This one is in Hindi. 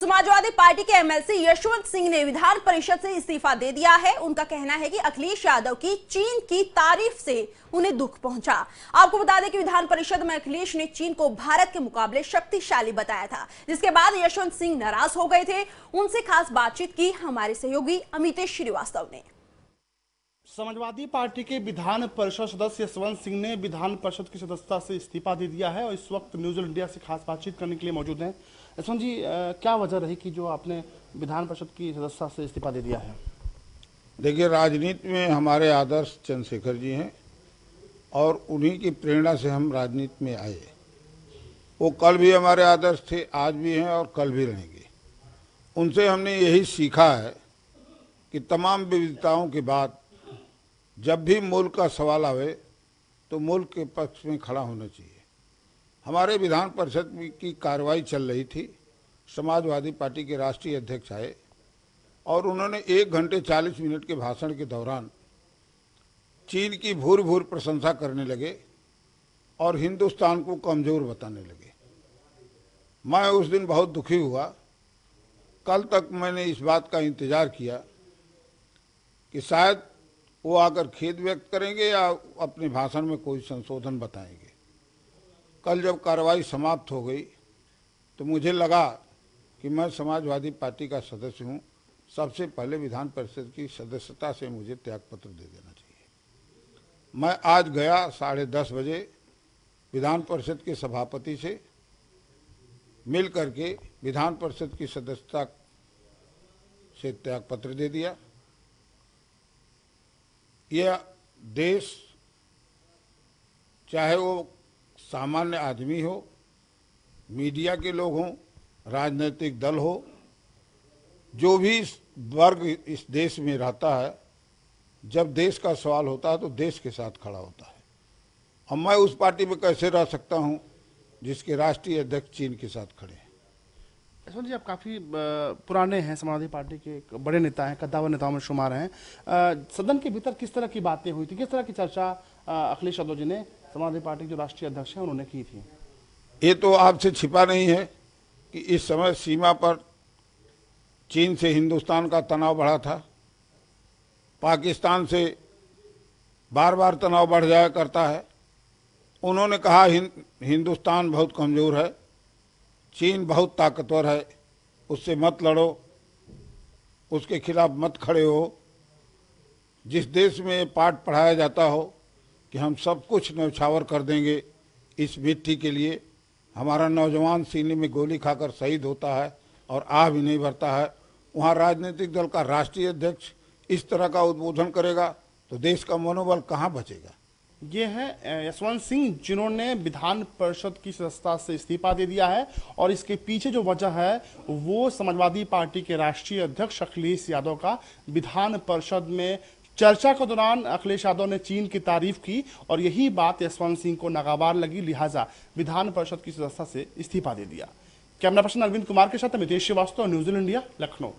समाजवादी पार्टी के एमएलसी यशवंत सिंह ने विधान परिषद से इस्तीफा दे दिया है। उनका कहना है कि अखिलेश यादव की चीन की तारीफ से उन्हें दुख पहुंचा। आपको बता दें कि विधान परिषद में अखिलेश ने चीन को भारत के मुकाबले शक्तिशाली बताया था, जिसके बाद यशवंत सिंह नाराज हो गए थे। उनसे खास बातचीत की हमारे सहयोगी अमितेश श्रीवास्तव ने। समाजवादी पार्टी के विधान परिषद सदस्य यशवंत सिंह ने विधान परिषद की सदस्यता से इस्तीफा दे दिया है और इस वक्त न्यूज़ीलैंड इंडिया से खास बातचीत करने के लिए मौजूद हैं। यशवंत जी, क्या वजह रही कि जो आपने विधान परिषद की सदस्यता से इस्तीफा दे दिया है? देखिए, राजनीति में हमारे आदर्श चंद्रशेखर जी हैं और उन्हीं की प्रेरणा से हम राजनीति में आए। वो कल भी हमारे आदर्श थे, आज भी हैं और कल भी रहेंगे। उनसे हमने यही सीखा है कि तमाम विविधताओं के बाद जब भी मुल्क का सवाल आवे तो मुल्क के पक्ष में खड़ा होना चाहिए। हमारे विधान परिषद की कार्रवाई चल रही थी। समाजवादी पार्टी के राष्ट्रीय अध्यक्ष आए और उन्होंने 1 घंटे 40 मिनट के भाषण के दौरान चीन की भूर भूर प्रशंसा करने लगे और हिंदुस्तान को कमज़ोर बताने लगे। मैं उस दिन बहुत दुखी हुआ। कल तक मैंने इस बात का इंतज़ार किया कि शायद वो आकर खेद व्यक्त करेंगे या अपने भाषण में कोई संशोधन बताएंगे। कल जब कार्रवाई समाप्त हो गई तो मुझे लगा कि मैं समाजवादी पार्टी का सदस्य हूँ, सबसे पहले विधान परिषद की सदस्यता से मुझे त्यागपत्र दे देना चाहिए। मैं आज गया 10:30 बजे विधान परिषद के सभापति से मिल करके विधान परिषद की सदस्यता से त्यागपत्र दे दिया। यह देश, चाहे वो सामान्य आदमी हो, मीडिया के लोग हों, राजनीतिक दल हो, जो भी वर्ग इस देश में रहता है, जब देश का सवाल होता है तो देश के साथ खड़ा होता है। और मैं उस पार्टी में कैसे रह सकता हूं जिसके राष्ट्रीय अध्यक्ष चीन के साथ खड़े हैं। यशवंत जी, आप काफ़ी पुराने हैं, समाजवादी पार्टी के एक बड़े नेता हैं, कद्दावर नेताओं में शुमार हैं। सदन के भीतर किस तरह की बातें हुई थी, किस तरह की चर्चा अखिलेश यादव जी ने, समाजवादी पार्टी के जो राष्ट्रीय अध्यक्ष हैं, उन्होंने की थी? ये तो आपसे छिपा नहीं है कि इस समय सीमा पर चीन से हिंदुस्तान का तनाव बढ़ा था। पाकिस्तान से बार बार तनाव बढ़ जाया करता है। उन्होंने कहा हिंदुस्तान बहुत कमज़ोर है, चीन बहुत ताकतवर है, उससे मत लड़ो, उसके खिलाफ मत खड़े हो। जिस देश में ये पाठ पढ़ाया जाता हो कि हम सब कुछ न्यौछावर कर देंगे इस मिट्टी के लिए, हमारा नौजवान सीने में गोली खाकर शहीद होता है और आह भी नहीं भरता है, वहाँ राजनीतिक दल का राष्ट्रीय अध्यक्ष इस तरह का उद्बोधन करेगा तो देश का मनोबल कहाँ बचेगा? ये है यशवंत सिंह, जिन्होंने विधान परिषद की सदस्यता से इस्तीफा दे दिया है और इसके पीछे जो वजह है वो समाजवादी पार्टी के राष्ट्रीय अध्यक्ष अखिलेश यादव का विधान परिषद में चर्चा के दौरान अखिलेश यादव ने चीन की तारीफ की और यही बात यशवंत सिंह को नागवार लगी, लिहाजा विधान परिषद की सदस्यता से इस्तीफा दे दिया। कैमरा पर्सन अरविंद कुमार के साथ अमितेश श्रीवास्तव, न्यूज़ीलैंड इंडिया, लखनऊ।